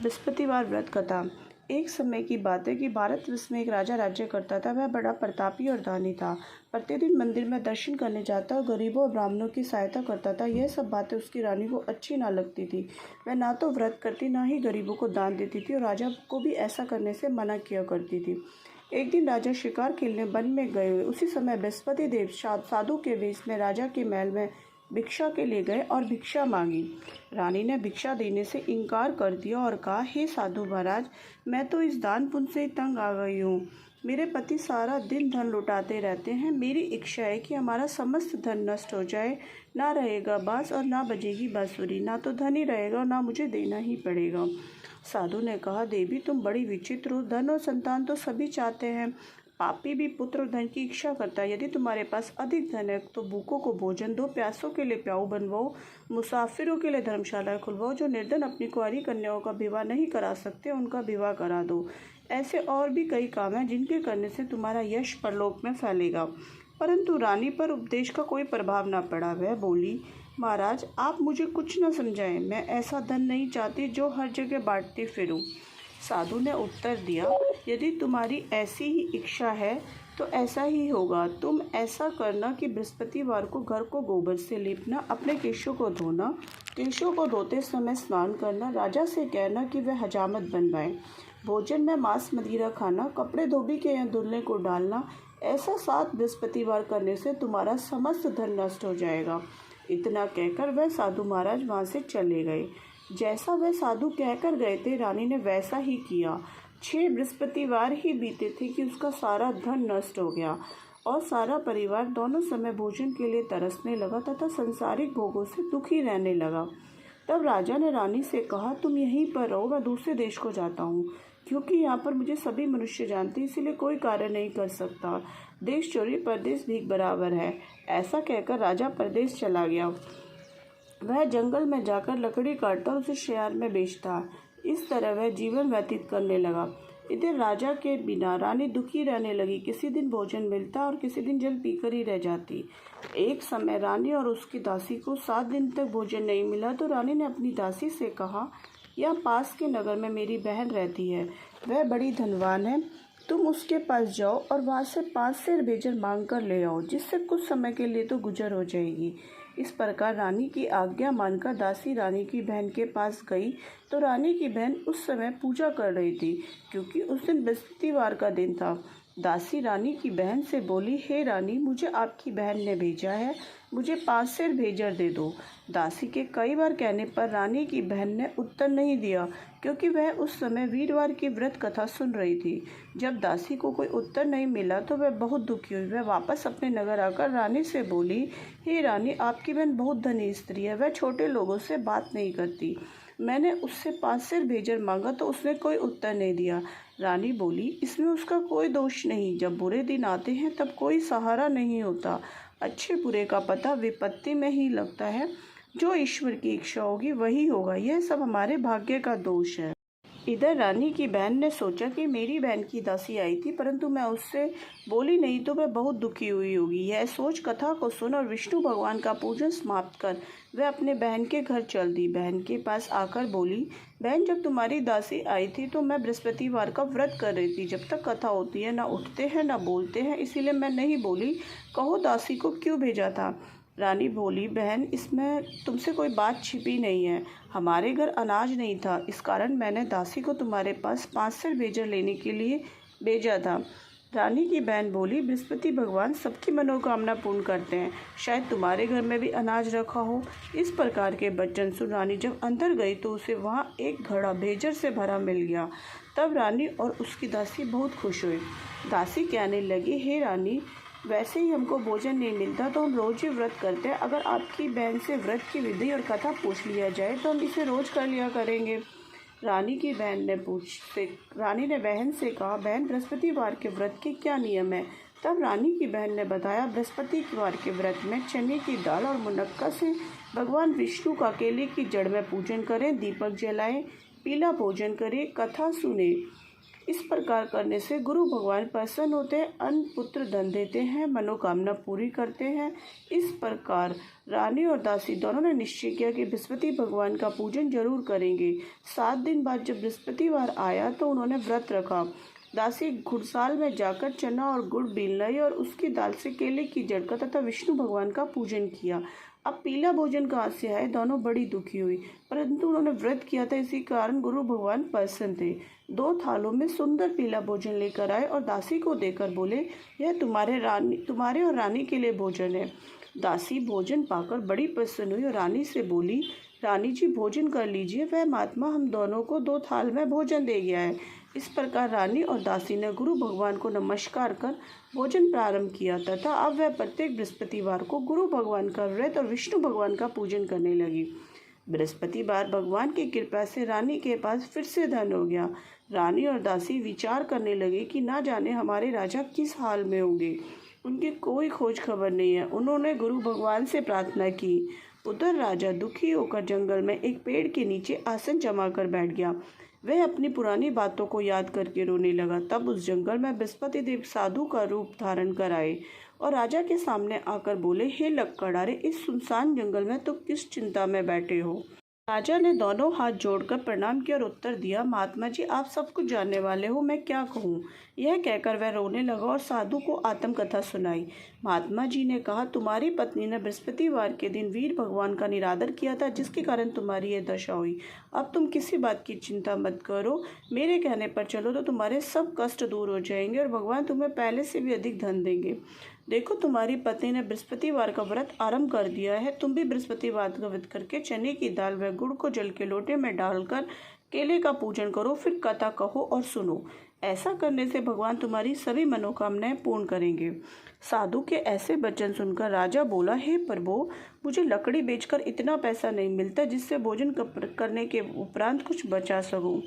बृहस्पतिवार व्रत कथा। एक समय की बात है कि भारतवर्ष में एक राजा राज्य करता था। वह बड़ा प्रतापी और दानी था। प्रतिदिन मंदिर में दर्शन करने जाता और गरीबों और ब्राह्मणों की सहायता करता था। यह सब बातें उसकी रानी को अच्छी ना लगती थी। वह ना तो व्रत करती, ना ही गरीबों को दान देती थी और राजा को भी ऐसा करने से मना किया करती थी। एक दिन राजा शिकार खेलने वन में गए हुए उसी समय बृहस्पति देव साधु के वेश में राजा के महल में भिक्षा के लिए गए और भिक्षा मांगी। रानी ने भिक्षा देने से इनकार कर दिया और कहा, हे साधु महाराज, मैं तो इस दान पुण्य से तंग आ गई हूँ। मेरे पति सारा दिन धन लुटाते रहते हैं। मेरी इच्छा है कि हमारा समस्त धन नष्ट हो जाए। ना रहेगा बांस और ना बजेगी बांसुरी। ना तो धन ही रहेगा और ना मुझे देना ही पड़ेगा। साधु ने कहा, देवी तुम बड़ी विचित्र हो। धन और संतान तो सभी चाहते हैं। पापी भी पुत्र और धन की इच्छा करता है। यदि तुम्हारे पास अधिक धन है तो भूखों को भोजन दो, प्यासों के लिए प्याऊ बनवाओ, मुसाफिरों के लिए धर्मशालाएं खुलवाओ। जो निर्धन अपनी कुंवारी कन्याओं का विवाह नहीं करा सकते उनका विवाह करा दो। ऐसे और भी कई काम हैं जिनके करने से तुम्हारा यश परलोक में फैलेगा। परंतु रानी पर उपदेश का कोई प्रभाव न पड़ा। वह बोली, महाराज आप मुझे कुछ न समझाएं। मैं ऐसा धन नहीं चाहती जो हर जगह बांटती फिरूं। साधु ने उत्तर दिया, यदि तुम्हारी ऐसी ही इच्छा है तो ऐसा ही होगा। तुम ऐसा करना कि बृहस्पतिवार को घर को गोबर से लीपना, अपने केशों को धोना, केशों को धोते समय स्नान करना, राजा से कहना कि वह हजामत बनवाए, भोजन में मांस मदिरा खाना, कपड़े धोबी के यहाँ धुलने को डालना। ऐसा 7 बृहस्पतिवार करने से तुम्हारा समस्त धन नष्ट हो जाएगा। इतना कहकर वह साधु महाराज वहाँ से चले गए। जैसा वह साधु कहकर गए थे, रानी ने वैसा ही किया। 6 बृहस्पतिवार ही बीते थे कि उसका सारा धन नष्ट हो गया और सारा परिवार दोनों समय भोजन के लिए तरसने लगा तथा संसारिक भोगों से दुखी रहने लगा। तब राजा ने रानी से कहा, तुम यहीं पर रहो, मैं दूसरे देश को जाता हूँ, क्योंकि यहाँ पर मुझे सभी मनुष्य जानते हैं, इसीलिए कोई कार्य नहीं कर सकता। देश चोरी परदेश भीख बराबर है। ऐसा कहकर राजा परदेश चला गया। वह जंगल में जाकर लकड़ी काटता और उसे शहर में बेचता। इस तरह वह जीवन व्यतीत करने लगा। इधर राजा के बिना रानी दुखी रहने लगी। किसी दिन भोजन मिलता और किसी दिन जल पीकर ही रह जाती। एक समय रानी और उसकी दासी को 7 दिन तक भोजन नहीं मिला तो रानी ने अपनी दासी से कहा, यह पास के नगर में मेरी बहन रहती है, वह बड़ी धनवान है। तुम उसके पास जाओ और वहाँ से 5 सेर भेजर मांग कर ले आओ, जिससे कुछ समय के लिए तो गुजर हो जाएगी। इस प्रकार रानी की आज्ञा मानकर दासी रानी की बहन के पास गई तो रानी की बहन उस समय पूजा कर रही थी, क्योंकि उस दिन बृहस्पतिवार का दिन था। दासी रानी की बहन से बोली, हे रानी, मुझे आपकी बहन ने भेजा है, मुझे 5 सेर भेजर दे दो। दासी के कई बार कहने पर रानी की बहन ने उत्तर नहीं दिया, क्योंकि वह उस समय वीरवार की व्रत कथा सुन रही थी। जब दासी को कोई उत्तर नहीं मिला तो वह बहुत दुखी हुई। वह वापस अपने नगर आकर रानी से बोली, हे रानी, आपकी बहन बहुत धनी स्त्री है, वह छोटे लोगों से बात नहीं करती। मैंने उससे 5 सेर भेजर मांगा तो उसने कोई उत्तर नहीं दिया। रानी बोली, इसमें उसका कोई दोष नहीं। जब बुरे दिन आते हैं तब कोई सहारा नहीं होता। अच्छे बुरे का पता विपत्ति में ही लगता है। जो ईश्वर की इच्छा होगी वही होगा। यह सब हमारे भाग्य का दोष है। इधर रानी की बहन ने सोचा कि मेरी बहन की दासी आई थी, परंतु मैं उससे बोली नहीं तो वह बहुत दुखी हुई होगी। यह सोच कथा को सुन और विष्णु भगवान का पूजन समाप्त कर वह अपने बहन के घर चल दी। बहन के पास आकर बोली, बहन, जब तुम्हारी दासी आई थी तो मैं बृहस्पतिवार का व्रत कर रही थी। जब तक कथा होती है ना उठते हैं ना बोलते हैं, इसीलिए मैं नहीं बोली। कहो दासी को क्यों भेजा था? रानी बोली, बहन, इसमें तुमसे कोई बात छिपी नहीं है। हमारे घर अनाज नहीं था, इस कारण मैंने दासी को तुम्हारे पास 5 सेर भेजर लेने के लिए भेजा था। रानी की बहन बोली, बृहस्पति भगवान सबकी मनोकामना पूर्ण करते हैं, शायद तुम्हारे घर में भी अनाज रखा हो। इस प्रकार के वचन सुन रानी जब अंदर गई तो उसे वहाँ एक घड़ा भेजर से भरा मिल गया। तब रानी और उसकी दासी बहुत खुश हुई। दासी कहने लगी, हे रानी, वैसे ही हमको भोजन नहीं मिलता तो हम रोज ही व्रत करते हैं। अगर आपकी बहन से व्रत की विधि और कथा पूछ लिया जाए तो हम इसे रोज कर लिया करेंगे। रानी ने बहन से कहा, बहन, बृहस्पतिवार के व्रत के क्या नियम है? तब रानी की बहन ने बताया, बृहस्पतिवार के व्रत में चने की दाल और मुनक्का से भगवान विष्णु का केले की जड़ में पूजन करें, दीपक जलाएं, पीला भोजन करें, कथा सुने, इस प्रकार करने से गुरु भगवान प्रसन्न होते हैं, अन्न पुत्र धन देते हैं, मनोकामना पूरी करते हैं। इस प्रकार रानी और दासी दोनों ने निश्चय किया कि बृहस्पति भगवान का पूजन जरूर करेंगे। 7 दिन बाद जब बृहस्पतिवार आया तो उन्होंने व्रत रखा। दासी घुड़साल में जाकर चना और गुड़ बीन लाई और उसकी दाल से केले की जड़ का तथा विष्णु भगवान का पूजन किया। अब पीला भोजन कहाँ से आए? दोनों बड़ी दुखी हुई, परंतु उन्होंने व्रत किया था, इसी कारण गुरु भगवान प्रसन्न थे। 2 थालों में सुंदर पीला भोजन लेकर आए और दासी को देकर बोले, यह तुम्हारे और रानी के लिए भोजन है। दासी भोजन पाकर बड़ी प्रसन्न हुई और रानी से बोली, रानी जी भोजन कर लीजिए, वह महात्मा हम दोनों को 2 थाल में भोजन दे गया है। इस प्रकार रानी और दासी ने गुरु भगवान को नमस्कार कर भोजन प्रारंभ किया तथा अब वह प्रत्येक बृहस्पतिवार को गुरु भगवान का व्रत और विष्णु भगवान का पूजन करने लगी। बृहस्पतिवार भगवान की कृपा से रानी के पास फिर से धन हो गया। रानी और दासी विचार करने लगे कि ना जाने हमारे राजा किस हाल में होंगे, उनकी कोई खोज खबर नहीं है। उन्होंने गुरु भगवान से प्रार्थना की। उधर राजा दुखी होकर जंगल में एक पेड़ के नीचे आसन जमा कर बैठ गया। वह अपनी पुरानी बातों को याद करके रोने लगा। तब उस जंगल में बृहस्पति देव साधु का रूप धारण कर आए और राजा के सामने आकर बोले, हे लक्कड़हारे, इस सुनसान जंगल में तुम किस चिंता में बैठे हो? राजा ने दोनों हाथ जोड़कर प्रणाम किया और उत्तर दिया, महात्मा जी आप सब कुछ जानने वाले हो, मैं क्या कहूँ। यह कहकर वह रोने लगा और साधु को आत्मकथा सुनाई। महात्मा जी ने कहा, तुम्हारी पत्नी ने बृहस्पतिवार के दिन वीर भगवान का निरादर किया था, जिसके कारण तुम्हारी यह दशा हुई। अब तुम किसी बात की चिंता मत करो, मेरे कहने पर चलो तो तुम्हारे सब कष्ट दूर हो जाएंगे और भगवान तुम्हें पहले से भी अधिक धन देंगे। देखो तुम्हारी पत्नी ने बृहस्पतिवार का व्रत आरंभ कर दिया है। तुम भी बृहस्पतिवार का व्रत करके चने की दाल व गुड़ को जल के लोटे में डालकर केले का पूजन करो, फिर कथा कहो और सुनो। ऐसा करने से भगवान तुम्हारी सभी मनोकामनाएं पूर्ण करेंगे। साधु के ऐसे वचन सुनकर राजा बोला, हे प्रभु, मुझे लकड़ी बेचकर इतना पैसा नहीं मिलता जिससे भोजन करने के उपरांत कुछ बचा सकूं।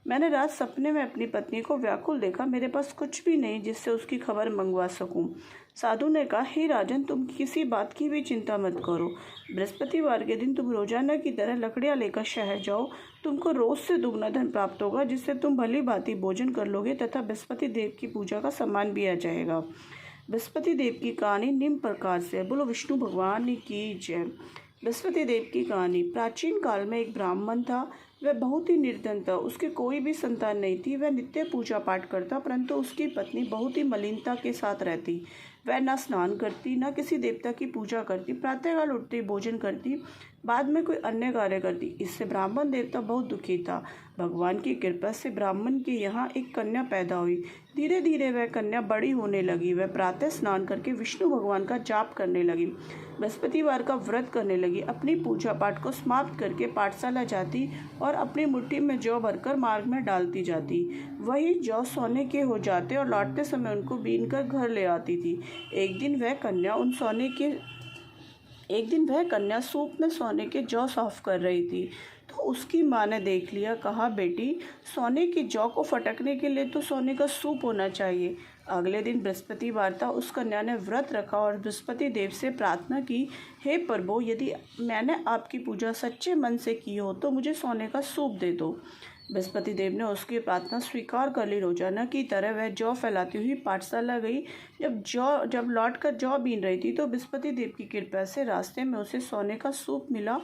मैंने रात सपने में अपनी पत्नी को व्याकुल देखा, मेरे पास कुछ भी नहीं जिससे उसकी खबर मंगवा सकूं। साधु ने कहा, हे राजन, तुम किसी बात की भी चिंता मत करो। बृहस्पतिवार के दिन तुम रोजाना की तरह लकड़ियां लेकर शहर जाओ। तुमको रोज से दुगना धन प्राप्त होगा, जिससे तुम भली भांति भोजन कर लोगे तथा बृहस्पति देव की पूजा का सामान भी आ जाएगा। बृहस्पति देव की कहानी निम्न प्रकार से है। बोलो विष्णु भगवान की जय। बृहस्पति देव की कहानी। प्राचीन काल में एक ब्राह्मण था। वह बहुत ही निर्धन था, उसके कोई भी संतान नहीं थी। वह नित्य पूजा पाठ करता, परंतु उसकी पत्नी बहुत ही मलिनता के साथ रहती। वह न स्नान करती, न किसी देवता की पूजा करती, प्रातःकाल उठती भोजन करती, बाद में कोई अन्य कार्य करती। इससे ब्राह्मण देवता बहुत दुखी था। भगवान की कृपा से ब्राह्मण के यहाँ एक कन्या पैदा हुई। धीरे धीरे वह कन्या बड़ी होने लगी। वह प्रातः स्नान करके विष्णु भगवान का जाप करने लगी, बृहस्पतिवार का व्रत करने लगी, अपनी पूजा पाठ को समाप्त करके पाठशाला जाती और अपनी मुट्ठी में जौ भरकर मार्ग में डालती जाती। वही जौ सोने के हो जाते और लौटते समय उनको बीन कर घर ले आती थी। एक दिन वह कन्या सूप में सोने के जौ साफ कर रही थी, तो उसकी माँ ने देख लिया। कहा, बेटी, सोने की जौ को फटकने के लिए तो सोने का सूप होना चाहिए। अगले दिन बृहस्पतिवार था। उस कन्या ने व्रत रखा और बृहस्पति देव से प्रार्थना की, हे प्रभु, यदि मैंने आपकी पूजा सच्चे मन से की हो तो मुझे सोने का सूप दे दो। बृहस्पति देव ने उसकी प्रार्थना स्वीकार कर ली। रोजाना की तरह वह जौ फैलाती हुई पाठशाला गई। जब लौटकर जौ बीन रही थी तो बृहस्पति देव की कृपा से रास्ते में उसे सोने का सूप मिला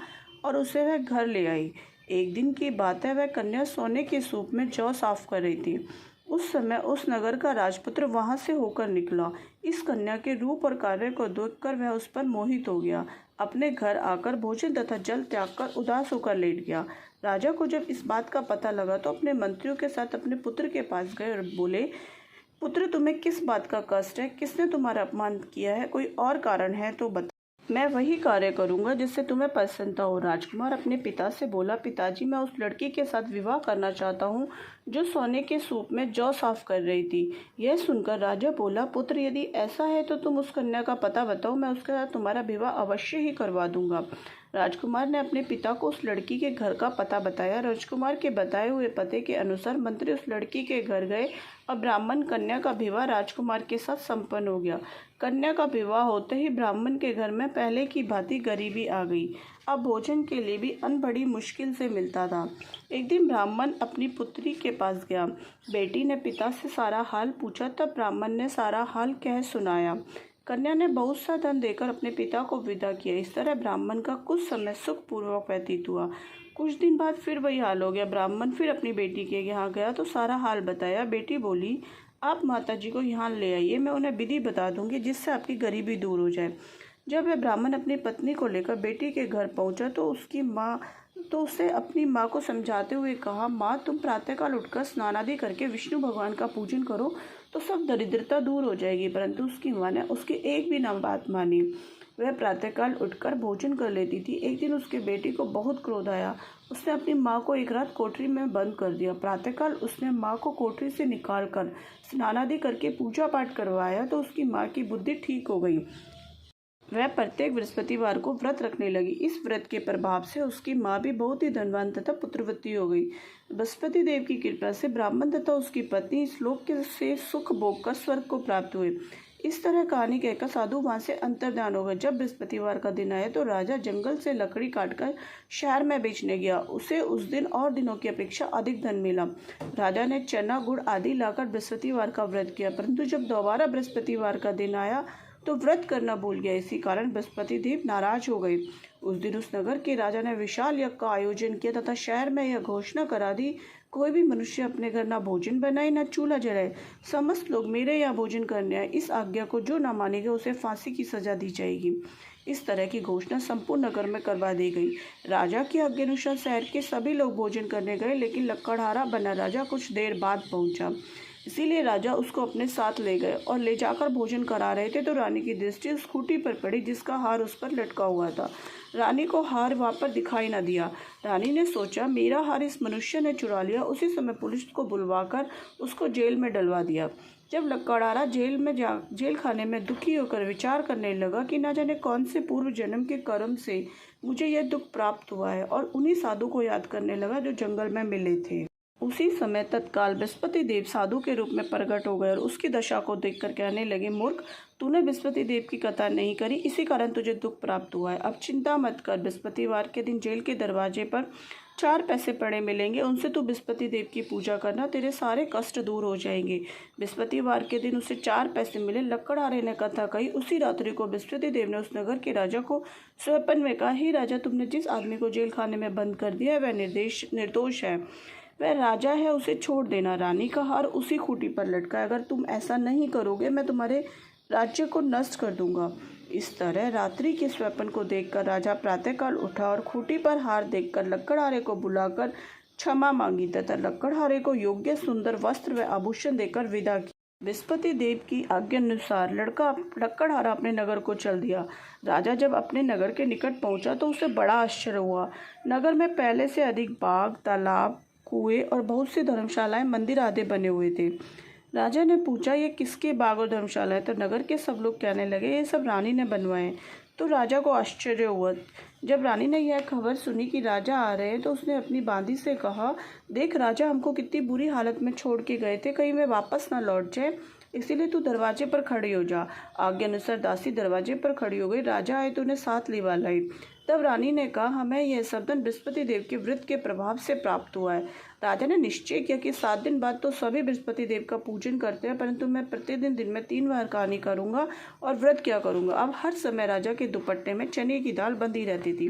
और उसे वह घर ले आई। एक दिन की बात है, वह कन्या सोने के सूप में जौ साफ कर रही थी। उस समय उस नगर का राजपुत्र वहां से होकर निकला। इस कन्या के रूप और कार्य को देखकर वह उस पर मोहित हो गया। अपने घर आकर भोजन तथा जल त्याग कर उदास होकर लेट गया। राजा को जब इस बात का पता लगा तो अपने मंत्रियों के साथ अपने पुत्र के पास गए और बोले, पुत्र, तुम्हें किस बात का कष्ट है? किसने तुम्हारा अपमान किया है? कोई और कारण है तो बता, मैं वही कार्य करूंगा जिससे तुम्हें प्रसन्नता हो। राजकुमार अपने पिता से बोला, पिताजी, मैं उस लड़की के साथ विवाह करना चाहता हूँ जो सोने के सूप में जौ साफ कर रही थी। यह सुनकर राजा बोला, पुत्र, यदि ऐसा है तो तुम उस कन्या का पता बताओ, मैं उसके साथ तुम्हारा विवाह अवश्य ही करवा दूंगा। राजकुमार ने अपने पिता को उस लड़की के घर का पता बताया। राजकुमार के बताए हुए पते के अनुसार मंत्री उस लड़की के घर गए और ब्राह्मण कन्या का विवाह राजकुमार के साथ संपन्न हो गया। कन्या का विवाह होते ही ब्राह्मण के घर में पहले की भांति गरीबी आ गई। अब भोजन के लिए भी अन्न बड़ी मुश्किल से मिलता था। एक दिन ब्राह्मण अपनी पुत्री के पास गया। बेटी ने पिता से सारा हाल पूछा, तब ब्राह्मण ने सारा हाल कह सुनाया। कन्या ने बहुत सा धन देकर अपने पिता को विदा किया। इस तरह ब्राह्मण का कुछ समय सुखपूर्वक व्यतीत हुआ। कुछ दिन बाद फिर वही हाल हो गया। ब्राह्मण फिर अपनी बेटी के यहाँ गया तो सारा हाल बताया। बेटी बोली, आप माताजी को यहाँ ले आइए, मैं उन्हें विधि बता दूंगी जिससे आपकी गरीबी दूर हो जाए। जब वह ब्राह्मण अपनी पत्नी को लेकर बेटी के घर पहुंचा तो उसने अपनी माँ को समझाते हुए कहा, माँ, तुम प्रातःकाल उठकर स्नान आदि करके विष्णु भगवान का पूजन करो तो सब दरिद्रता दूर हो जाएगी। परंतु उसकी माँ ने उसकी एक भी ना बात मानी। वह प्रातःकाल उठकर भोजन कर लेती थी। एक दिन उसके बेटी को बहुत क्रोध आया। उसने अपनी माँ को एक रात कोठरी में बंद कर दिया। प्रातःकाल उसने माँ को कोठरी से निकालकर स्नान आदि करके पूजा पाठ करवाया तो उसकी माँ की बुद्धि ठीक हो गई। वह प्रत्येक बृहस्पतिवार को व्रत रखने लगी। इस व्रत के प्रभाव से उसकी माँ भी बहुत ही धनवान तथा पुत्रवती हो गई। बृहस्पति देव की कृपा से ब्राह्मण तथा उसकी पत्नी इस लोक से सुख भोग कर स्वर्ग को प्राप्त हुए। इस तरह कहानी कहकर साधु वहां से अंतर्ध्यान हो गए। जब बृहस्पतिवार का दिन आया तो राजा जंगल से लकड़ी काटकर शहर में बेचने गया। उसे उस दिन और दिनों की अपेक्षा अधिक धन मिला। राजा ने चना गुड़ आदि लाकर बृहस्पतिवार का व्रत किया, परंतु जब दोबारा बृहस्पतिवार का दिन आया तो व्रत करना भूल गया। इसी कारण बृहस्पति देव नाराज हो गए। उस दिन उस नगर के राजा ने विशाल यज्ञ का आयोजन किया तथा शहर में यह घोषणा करा दी, कोई भी मनुष्य अपने घर न भोजन बनाए न चूल्हा जलाए। समस्त लोग मेरे यहाँ भोजन करने आए। इस आज्ञा को जो न मानेगा उसे फांसी की सजा दी जाएगी। इस तरह की घोषणा संपूर्ण नगर में करवा दी गई। राजा की आज्ञा अनुसार शहर के सभी लोग भोजन करने गए, लेकिन लकड़हारा बना राजा कुछ देर बाद पहुंचा। इसीलिए राजा उसको अपने साथ ले गए और ले जाकर भोजन करा रहे थे तो रानी की दृष्टि उस खूंटी पर पड़ी जिसका हार उस पर लटका हुआ था। रानी को हार वहां पर दिखाई न दिया। रानी ने सोचा, मेरा हार इस मनुष्य ने चुरा लिया। उसी समय पुलिस को बुलवाकर उसको जेल में डलवा दिया। जब लकड़हारा जेल खाने में दुखी होकर विचार करने लगा कि न जाने कौन से पूर्व जन्म के कर्म से मुझे यह दुख प्राप्त हुआ है, और उन्हीं साधु को याद करने लगा जो जंगल में मिले थे। उसी समय तत्काल बृहस्पति देव साधु के रूप में प्रकट हो गए और उसकी दशा को देखकर कहने लगे, मूर्ख, तूने बृहस्पति देव की कथा नहीं करी, इसी कारण तुझे दुख प्राप्त हुआ है। अब चिंता मत कर। बृहस्पतिवार के दिन जेल के दरवाजे पर 4 पैसे पड़े मिलेंगे, उनसे तू बृहस्पति देव की पूजा करना, तेरे सारे कष्ट दूर हो जाएंगे। बृहस्पतिवार के दिन उसे 4 पैसे मिले। लकड़हारे ने कथा कही। उसी रात्रि को बृहस्पति देव ने उस नगर के राजा को स्वप्न में कहा, हे राजा, तुमने जिस आदमी को जेल खाने में बंद कर दिया है वह निर्दोष है। वह राजा है, उसे छोड़ देना। रानी का हार उसी खूंटी पर लटका है। अगर तुम ऐसा नहीं करोगे मैं तुम्हारे राज्य को नष्ट कर दूंगा। इस तरह रात्रि के स्वप्न को देखकर राजा प्रातःकाल उठा और खूंटी पर हार देखकर लकड़हारे को बुलाकर क्षमा मांगी तथा लकड़हारे को योग्य सुंदर वस्त्र व आभूषण देकर विदा किया। बृहस्पति देव की आज्ञा अनुसार लकड़हारा अपने नगर को चल दिया। राजा जब अपने नगर के निकट पहुंचा तो उसे बड़ा आश्चर्य हुआ। नगर में पहले से अधिक बाग, तालाब, कुएं और बहुत सी धर्मशालाएं, मंदिर आदि बने हुए थे। राजा ने पूछा, ये किसके बाग और धर्मशाला है? तो नगर के सब लोग कहने लगे, ये सब रानी ने बनवाए। तो राजा को आश्चर्य हुआ। जब रानी ने यह खबर सुनी कि राजा आ रहे हैं तो उसने अपनी बांदी से कहा, देख राजा हमको कितनी बुरी हालत में छोड़ के गए थे, कहीं वे वापस ना लौट जाए, इसीलिए तू दरवाजे पर खड़ी हो जा। आज्ञा अनुसार दासी दरवाजे पर खड़ी हो गई। राजा आए तो उन्हें साथ लिवा लाई। तब रानी ने कहा, हमें यह सब धन बृहस्पति देव के व्रत के प्रभाव से प्राप्त हुआ है। राजा ने निश्चय किया कि 7 दिन बाद तो सभी बृहस्पति देव का पूजन करते हैं, परंतु मैं प्रतिदिन दिन में 3 बार कहानी करूंगा और व्रत क्या करूंगा। अब हर समय राजा के दुपट्टे में चने की दाल बंधी रहती थी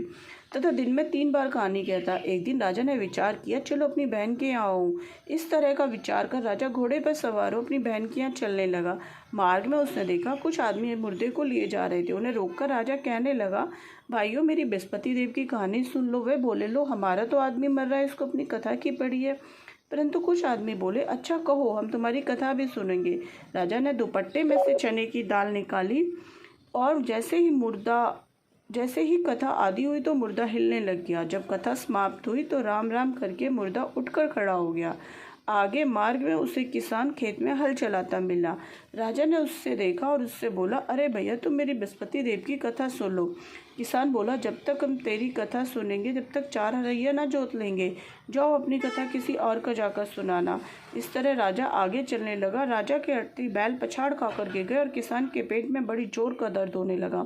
तथा दिन में 3 बार कहानी कहता। एक दिन राजा ने विचार किया, चलो अपनी बहन के यहाँ आऊँ। इस तरह का विचार कर राजा घोड़े पर सवार हो अपनी बहन के यहाँ चलने लगा। मार्ग में उसने देखा कुछ आदमी मुर्दे को लिए जा रहे थे। उन्हें रोककर राजा कहने लगा, भाइयों, मेरी बृहस्पति देव की कहानी सुन लो। वे बोले, लो, हमारा तो आदमी मर रहा है, इसको अपनी कथा की पड़ी है। परंतु कुछ आदमी बोले, अच्छा कहो, हम तुम्हारी कथा भी सुनेंगे। राजा ने दुपट्टे में से चने की दाल निकाली और जैसे ही कथा आदि हुई तो मुर्दा हिलने लग गया। जब कथा समाप्त हुई तो राम राम करके मुर्दा उठकर खड़ा हो गया। आगे मार्ग में उसे किसान खेत में हल चलाता मिला। राजा ने उससे देखा और उससे बोला, अरे भैया, तुम मेरी बृहस्पति देव की कथा सुन लो। किसान बोला, जब तक हम तेरी कथा सुनेंगे जब तक 4 हरैया ना जोत लेंगे। जाओ अपनी कथा किसी और को जाकर सुनाना। इस तरह राजा आगे चलने लगा। राजा के अर्थी बैल पछाड़ खाकर गिर गए और किसान के पेट में बड़ी जोर का दर्द होने लगा।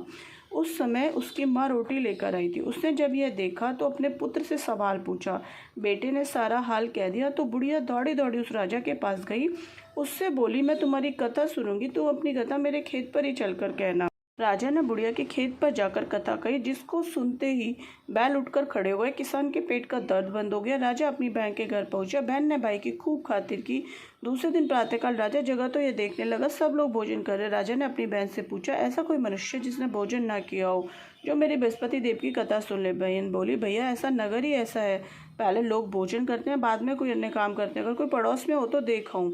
उस समय उसकी माँ रोटी लेकर आई थी। उसने जब यह देखा तो अपने पुत्र से सवाल पूछा। बेटे ने सारा हाल कह दिया तो बुढ़िया दौड़ी दौड़ी उस राजा के पास गई। उससे बोली, मैं तुम्हारी कथा सुनूंगी, तुम अपनी कथा मेरे खेत पर ही चलकर कहना। राजा ने बुढ़िया के खेत पर जाकर कथा कही, जिसको सुनते ही बैल उठकर खड़े हुए। किसान के पेट का दर्द बंद हो गया। राजा अपनी बहन के घर पहुंचा। बहन ने भाई की खूब खातिर की। दूसरे दिन प्रातःकाल राजा जगा तो यह देखने लगा सब लोग भोजन कर रहे। राजा ने अपनी बहन से पूछा, ऐसा कोई मनुष्य जिसने भोजन ना किया हो, जो मेरे बृहस्पति देव की कथा सुन ले। बहन बोली, भैया ऐसा नगर ही ऐसा है, पहले लोग भोजन करते हैं, बाद में कोई अन्य काम करते हैं। अगर कोई पड़ोस में हो तो देखा।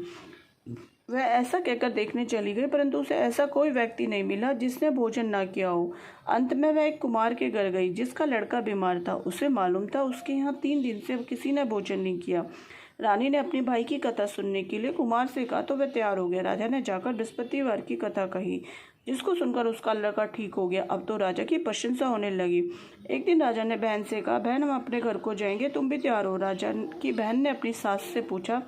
वह ऐसा कहकर देखने चली गई, परंतु उसे ऐसा कोई व्यक्ति नहीं मिला जिसने भोजन ना किया हो। अंत में वह एक कुमार के घर गई जिसका लड़का बीमार था। उसे मालूम था उसके यहाँ 3 दिन से किसी ने भोजन नहीं किया। रानी ने अपने भाई की कथा सुनने के लिए कुमार से कहा तो वह तैयार हो गया। राजा ने जाकर बृहस्पतिवार की कथा कही, जिसको सुनकर उसका लड़का ठीक हो गया। अब तो राजा की प्रशंसा होने लगी। एक दिन राजा ने बहन से कहा, बहन हम अपने घर को जाएंगे, तुम भी तैयार हो। राजा की बहन ने अपनी सास से पूछा।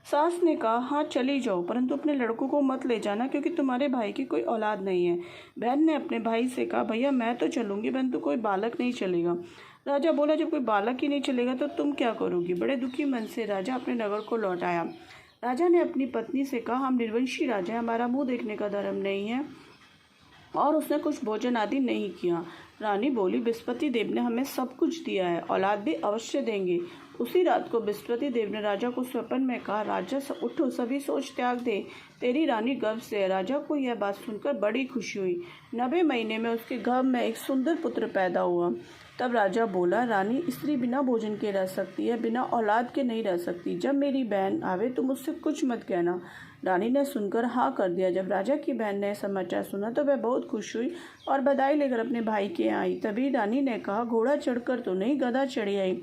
सास ने कहा, हाँ चली जाओ, परंतु अपने लड़कों को मत ले जाना, क्योंकि तुम्हारे भाई की कोई औलाद नहीं है। बहन ने अपने भाई से कहा, भैया मैं तो चलूंगी, परंतु कोई बालक नहीं चलेगा। राजा बोला, जब कोई बालक ही नहीं चलेगा तो तुम क्या करोगी। बड़े दुखी मन से राजा अपने नगर को लौट आया। राजा ने अपनी पत्नी से कहा, हम निर्वंशी राजा हैं, हमारा मुंह देखने का धर्म नहीं है, और उसने कुछ भोजन आदि नहीं किया। रानी बोली, बृहस्पति देव ने हमें सब कुछ दिया है, औलाद भी अवश्य देंगे। उसी रात को बृहस्पति देव ने राजा को स्वप्न में कहा, राजा उठो, सभी सोच त्याग दे, तेरी रानी गर्भ से है। राजा को यह बात सुनकर बड़ी खुशी हुई। 90 महीने में उसके गर्भ में एक सुंदर पुत्र पैदा हुआ। तब राजा बोला, रानी स्त्री बिना भोजन के रह सकती है, बिना औलाद के नहीं रह सकती। जब मेरी बहन आवे तो मुझसे कुछ मत कहना। रानी ने सुनकर हाँ कर दिया। जब राजा की बहन ने समाचार सुना तो वह बहुत खुश हुई और बधाई लेकर अपने भाई के यहाँ आई। तभी रानी ने कहा, घोड़ा चढ़कर तो नहीं, गधा चढ़ी आई।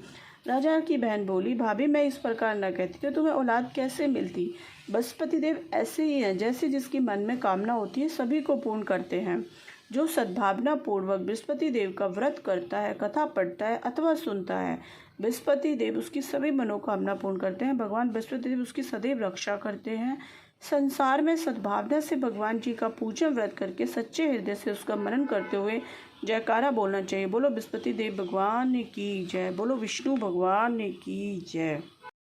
राजा की बहन बोली, भाभी मैं इस प्रकार न कहती तो तुम्हें औलाद कैसे मिलती। बृहस्पति देव ऐसे ही हैं, जैसे जिसकी मन में कामना होती है सभी को पूर्ण करते हैं। जो सद्भावना पूर्वक बृहस्पति देव का व्रत करता है, कथा पढ़ता है अथवा सुनता है, बृहस्पति देव उसकी सभी मनोकामना पूर्ण करते हैं। भगवान बृहस्पति देव उसकी सदैव रक्षा करते हैं। संसार में सद्भावना से भगवान जी का पूजन व्रत करके सच्चे हृदय से उसका मनन करते हुए जयकारा बोलना चाहिए। बोलो बृहस्पति देव भगवान की जय, बोलो विष्णु भगवान की जय।